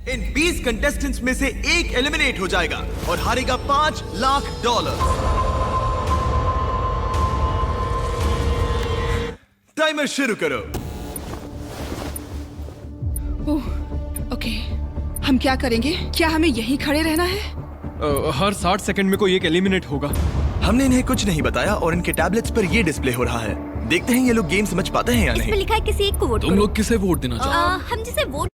इन 20 contestants में से एक एलिमिनेट हो जाएगा और हारेगा $5 लाख। टाइमर शुरू करो। ओके, हम क्या करेंगे? क्या हमें यहीं खड़े रहना है? हर 60 सेकंड में कोई एक एलिमिनेट होगा। हमने इन्हें कुछ नहीं बताया और इनके टैबलेट्स पर ये डिस्प्ले हो रहा है। देखते हैं ये लोग गेम समझ पाते हैं या नहीं। इसमें लिखा है किसी एक को वोट तुम करो। लोग किसे वोट देना चाहते हो? हम जिसे वोट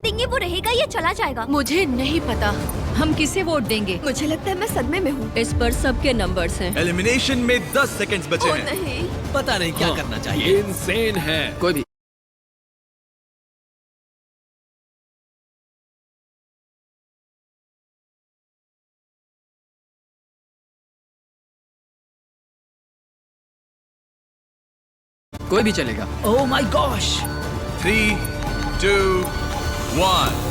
देंगे वो रहेगा या चला जाएगा? मुझे नहीं पता हम किसे वोट देंगे। मुझे लगता है मैं सदमे में हूँ। इस पर सबके नंबर्स हैं। एलिमिनेशन में 10 सेकंड्स बचे हैं। नहीं, पता नहीं क्या करना चाहिए। ये इंसेन है। कोई भी चलेगा। ओह माय गॉश। 3, 2, 1।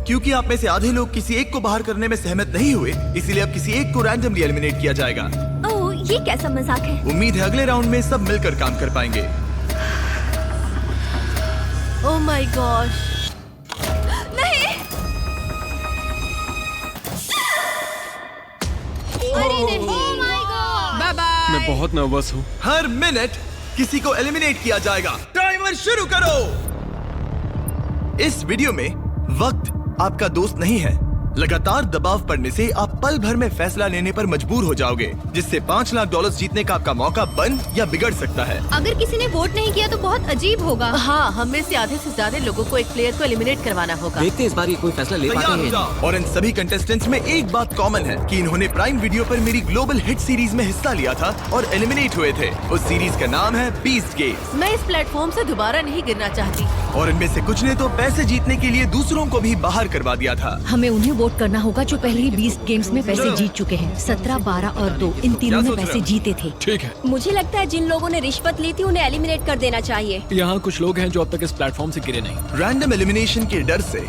क्योंकि आप में से आधे लोग किसी एक को बाहर करने में सहमत नहीं हुए, इसीलिए अब किसी एक को रैंडमली एलिमिनेट किया जाएगा। ओह ये कैसा मजाक है? उम्मीद है अगले राउंड में सब मिलकर काम कर पाएंगे। Oh my gosh. नहीं, अरे नहीं, oh my God. Bye bye. मैं बहुत नर्वस हूँ। हर मिनट किसी को एलिमिनेट किया जाएगा। टाइमर शुरू करो। इस वीडियो में वक्त आपका दोस्त नहीं है। लगातार दबाव पड़ने से आप पल भर में फैसला लेने पर मजबूर हो जाओगे, जिससे $5 लाख जीतने का आपका मौका बन या बिगड़ सकता है। अगर किसी ने वोट नहीं किया तो बहुत अजीब होगा। हाँ, हम में से आधे से ज्यादा लोगों को एक प्लेयर को एलिमिनेट करवाना होगा। देखते हैं इस बार ये कोई फैसला ले तैयार पाते हो हैं। जाओ। और इन सभी कंटेस्टेंट्स में एक बात कॉमन है कि इन्होंने प्राइम वीडियो पर मेरी ग्लोबल हिट सीरीज में हिस्सा लिया था और एलिमिनेट हुए थे। उस सीरीज का नाम है बीस्ट गेम्स। मैं इस प्लेटफॉर्म से दोबारा नहीं गिरना चाहती। और इनमें से कुछ ने तो पैसे जीतने के लिए दूसरों को भी बाहर करवा दिया था। हमें उन्हें वोट करना होगा जो पहले ही 20 गेम्स में पैसे जीत चुके हैं। 17, 12 और 2 इन तीनों क्या ने सोच रहे पैसे हो? जीते थे। ठीक है। मुझे लगता है जिन लोगों ने रिश्वत ली थी उन्हें एलिमिनेट कर देना चाहिए। यहाँ कुछ लोग हैं जो अब तक इस प्लेटफॉर्म से गिरे नहीं। रैंडम एलिमिनेशन के डर से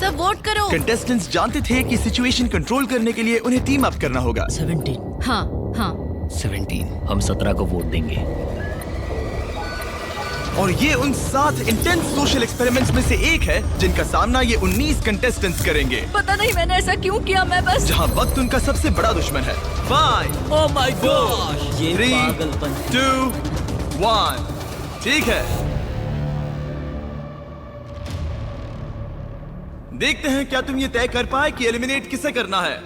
सब वोट करो। कंटेस्टेंट्स जानते थे कि सिचुएशन कंट्रोल करने के लिए उन्हें टीम अप करना होगा। 17। हाँ हाँ 17। हम 17 को वोट देंगे। और ये उन 7 इंटेंस सोशल एक्सपेरिमेंट्स में से एक है जिनका सामना ये 19 कंटेस्टेंट्स करेंगे, पता नहीं मैंने ऐसा क्यों किया। मैं बस जहां वक्त उनका सबसे बड़ा दुश्मन है। 5, ओह माय गॉश। ये 3, पागलपन। 2, 1। ठीक है, देखते हैं क्या तुम ये तय कर पाए कि एलिमिनेट किसे करना है।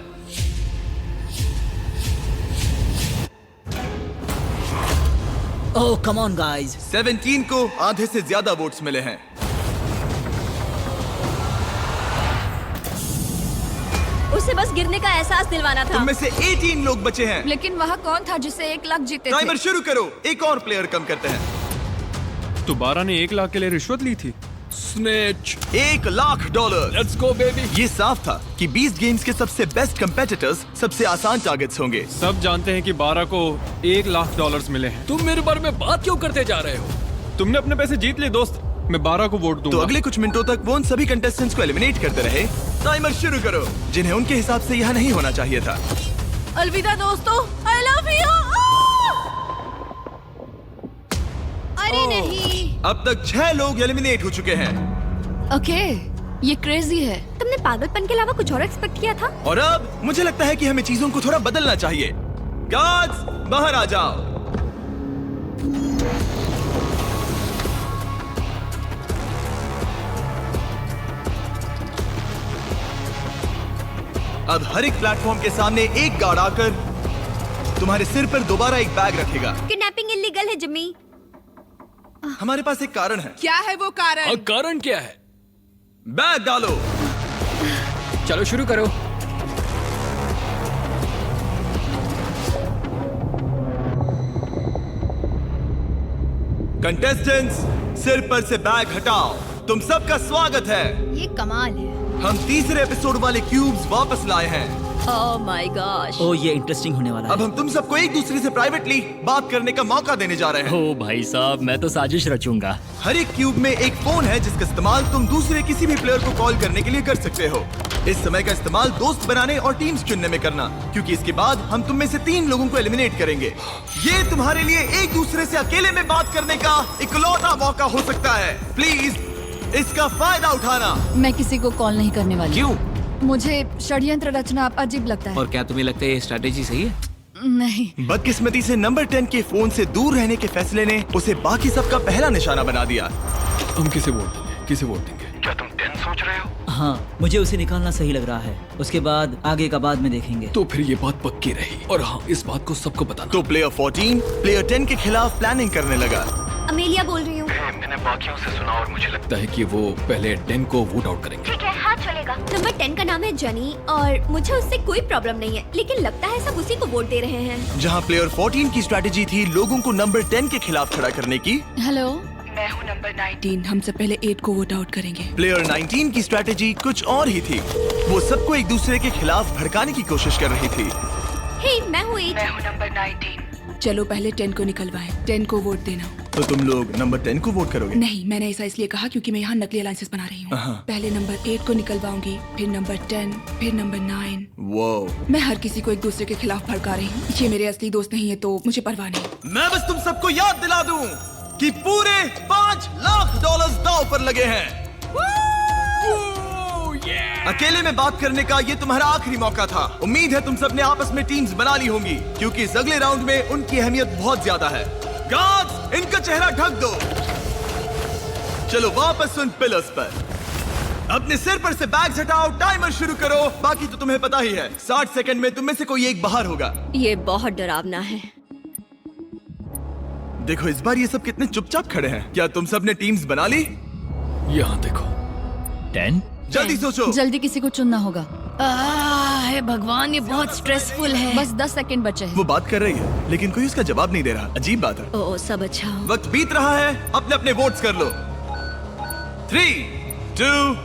ओह कम ऑन गाइस। 17 को आधे से ज्यादा वोट्स मिले हैं। उसे बस गिरने का एहसास दिलवाना था। तुम में से 18 लोग बचे हैं। लेकिन वहाँ कौन था जिससे 1 लाख जीते थे? टाइमर शुरू करो। एक और प्लेयर कम करते हैं। दोबारा ने 1 लाख के लिए रिश्वत ली थी। Snatch. $1 lakh. Let's go baby. ये साफ था कि 20 गेम्स के सबसे बेस्ट कंपेटिटर्स सबसे आसान टारगेट्स होंगे। सब जानते हैं कि 12 को $1 लाख मिले हैं। तुम मेरे बारे में बात क्यों करते जा रहे हो? तुमने अपने पैसे जीत लिए दोस्त। मैं 12 को वोट तो दूंगा। अगले कुछ मिनटों तक वो उन सभी कंटेस्टेंट्स को एलिमिनेट करते रहे। टाइमर शुरू करो, जिन्हें उनके हिसाब से यहाँ नहीं होना चाहिए था। अलविदा दोस्तों। I love you. अरे नहीं, अब तक 6 लोग एलिमिनेट हो चुके हैं ओके, ये क्रेजी है। तुमने पागलपन के अलावा कुछ और एक्सपेक्ट किया था? और अब मुझे लगता है कि हमें चीजों को थोड़ा बदलना चाहिए। गार्ड्स बाहर आ जाओ। अब हर एक प्लेटफॉर्म के सामने एक गार्ड आकर तुम्हारे सिर पर दोबारा एक बैग रखेगा। किडनैपिंग इलीगल है जिम्मी। हमारे पास एक कारण है। क्या है वो कारण? कारण क्या है? बैग डालो। चलो शुरू करो। कंटेस्टेंट्स सिर पर से बैग हटाओ। तुम सबका स्वागत है। ये कमाल है। हम तीसरे एपिसोड वाले क्यूब्स वापस लाए हैं। ओह माय गॉश। ओह ये इंटरेस्टिंग होने वाला अब हम तुम सबको एक दूसरे से प्राइवेटली बात करने का मौका देने जा रहे हैं। ओ भाई साहब, मैं तो साजिश रचूंगा। हर एक क्यूब में एक फोन है जिसका इस्तेमाल तुम दूसरे किसी भी प्लेयर को कॉल करने के लिए कर सकते हो। इस समय का इस्तेमाल दोस्त बनाने और टीम्स चुनने में करना, क्योंकि इसके बाद हम तुम में से 3 लोगों को एलिमिनेट करेंगे। ये तुम्हारे लिए एक दूसरे से अकेले में बात करने का इकलौता मौका हो सकता है। प्लीज इसका फायदा उठाना। मैं किसी को कॉल नहीं करने वाली। क्यों? मुझे षड्यंत्र रचना अजीब लगता है। और क्या तुम्हें लगता है ये स्ट्रेटेजी सही है? नहीं। बदकिस्मती से नंबर 10 के फोन से दूर रहने के फैसले ने उसे बाकी सबका पहला निशाना बना दिया। हम किसे वोट देंगे? किसे वोट देंगे? हाँ, मुझे उसे निकालना सही लग रहा है। उसके बाद आगे का बाद में देखेंगे। तो फिर ये बात पक्की रही। और हाँ, इस बात को सबको बताना। तो प्लेयर 14 प्लेयर 10 के खिलाफ प्लानिंग करने लगा। अमेलिया बोल रही हूँ। मैंने बाकियों से सुना और मुझे लगता है कि वो पहले 10 को वोट आउट करेंगे। ठीक है, हाँ चलेगा। नंबर 10 का नाम है जनी और मुझे उससे कोई प्रॉब्लम नहीं है, लेकिन लगता है सब उसी को वोट दे रहे हैं। जहां प्लेयर 14 की स्ट्रेटेजी थी लोगों को नंबर 10 के खिलाफ खड़ा करने की, हेलो, मैं हूँ नंबर 19। हम से पहले 8 को वोट आउट करेंगे। प्लेयर 19 की स्ट्रेटेजी कुछ और ही थी। वो सबको एक दूसरे के खिलाफ भड़काने की कोशिश कर रही थी। हे, मैं हूँ 8। हूँ नंबर 19। चलो पहले 10 को निकलवाएं। 10 को वोट देना। तो तुम लोग नंबर 10 को वोट करोगे? नहीं, मैंने ऐसा इसलिए कहा क्योंकि मैं यहाँ नकली अलायंसेस बना रही हूँ। पहले नंबर 8 को निकलवाऊंगी, फिर नंबर 10, फिर नंबर 9। वो मैं हर किसी को एक दूसरे के खिलाफ भड़का रही हूँ। ये मेरे असली दोस्त नहीं है तो मुझे परवाह नहीं। मैं बस तुम सबको याद दिला दूं कि पूरे $5 लाख दांव पर लगे हैं। अकेले में बात करने का ये तुम्हारा आखिरी मौका था। उम्मीद है तुम सबने आपस में टीम्स बना ली होंगी क्योंकि इस अगले राउंड में उनकी अहमियत बहुत ज्यादा है। गार्ड्स, इनका चेहरा ढक दो। चलो वापस उन पिलर्स पर। अपने सिर पर से बैग्स हटाओ, टाइमर शुरू करो। बाकी तो तुम्हें पता ही है, 60 सेकंड में तुम में से कोई एक बाहर होगा। ये बहुत डरावना है। देखो इस बार ये सब कितने चुपचाप खड़े हैं। क्या तुम सब ने टीम्स बना ली? यहाँ देखो। 10? जल्दी सोचो। जल्दी किसी को चुनना होगा। हे भगवान, ये बहुत स्ट्रेसफुल है। बस 10 सेकंड बचे हैं। वो बात कर रही है लेकिन कोई उसका जवाब नहीं दे रहा। अजीब बात है। ओ, सब अच्छा हो। वक्त बीत रहा है, अपने अपने वोट्स कर लो। 3, 2,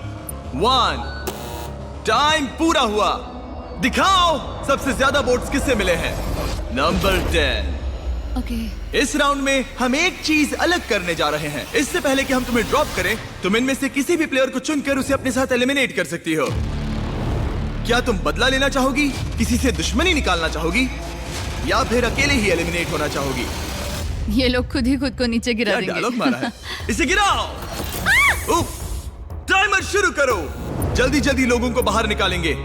1। टाइम पूरा हुआ। दिखाओ सबसे ज्यादा वोट्स किससे मिले हैं। नंबर 10। ओके। इस राउंड में हम एक चीज अलग करने जा रहे हैं। इससे पहले कि हम तुम्हें ड्रॉप करें, तुम इनमें से किसी भी प्लेयर को चुनकर उसे अपने साथ एलिमिनेट कर सकती हो। क्या तुम बदला लेना चाहोगी, किसी से दुश्मनी निकालना चाहोगी, या फिर अकेले ही एलिमिनेट होना चाहोगी? ये लोग खुद ही खुद को नीचे गिरा क्या देंगे। डायलॉग मारा है। इसे गिराओ। उफ, टाइमर शुरू करो। जल्दी जल्दी लोगों को बाहर निकालेंगे।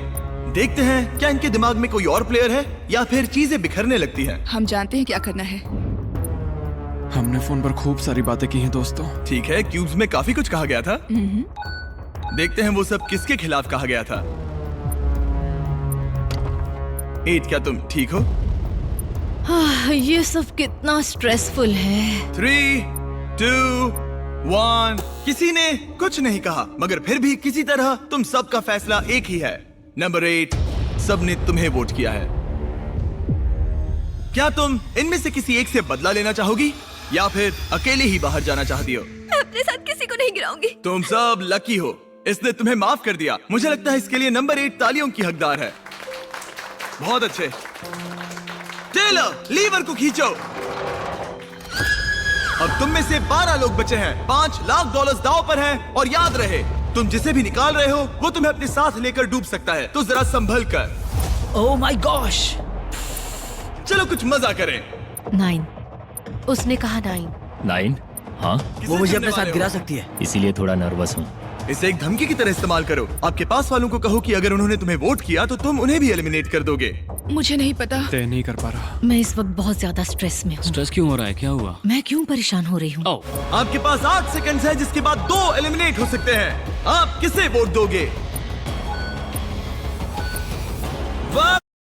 देखते हैं क्या इनके दिमाग में कोई और प्लेयर है या फिर चीजें बिखरने लगती हैं। हम जानते हैं क्या करना है। हमने फोन पर खूब सारी बातें की हैं दोस्तों। ठीक है, क्यूब्स में काफी कुछ कहा गया था। देखते हैं वो सब किसके खिलाफ कहा गया था। 8, क्या तुम ठीक हो? ये सब कितना स्ट्रेसफुल है। 3, 2, 1। किसी ने कुछ नहीं कहा मगर फिर भी किसी तरह तुम सबका फैसला एक ही है। नंबर 8, सबने तुम्हें वोट किया है। क्या तुम इनमें से किसी एक से बदला लेना चाहोगी या फिर अकेले ही बाहर जाना चाहती हो? मैं अपने साथ किसी को नहीं गिराऊंगी। तुम सब लकी हो, इसने तुम्हें माफ कर दिया। मुझे लगता है इसके लिए नंबर 8 तालियों की हकदार है। बहुत अच्छे। टेलर, लीवर को खींचो। अब तुम में से 12 लोग बचे हैं। $5 लाख दांव पर हैं और याद रहे, तुम जिसे भी निकाल रहे हो वो तुम्हें अपने साथ लेकर डूब सकता है, तो जरा संभल कर। ओह माय गॉश। चलो कुछ मजा करें। 9। उसने कहा 9। 9? हाँ, किसे वो मुझे चुनने अपने साथ वाले गिरा हो? सकती है। इसीलिए थोड़ा नर्वस हूँ। इसे एक धमकी की तरह इस्तेमाल करो। आपके पास वालों को कहो कि अगर उन्होंने तुम्हें वोट किया तो तुम उन्हें भी एलिमिनेट कर दोगे। मुझे नहीं पता। तय नहीं कर पा रहा। मैं इस वक्त बहुत ज्यादा स्ट्रेस में हूँ। स्ट्रेस क्यों हो रहा है? क्या हुआ? मैं क्यों परेशान हो रही हूँ? ओह, आपके पास 8 सेकंड्स है जिसके बाद 2 एलिमिनेट हो सकते हैं। आप किसे वोट दोगे?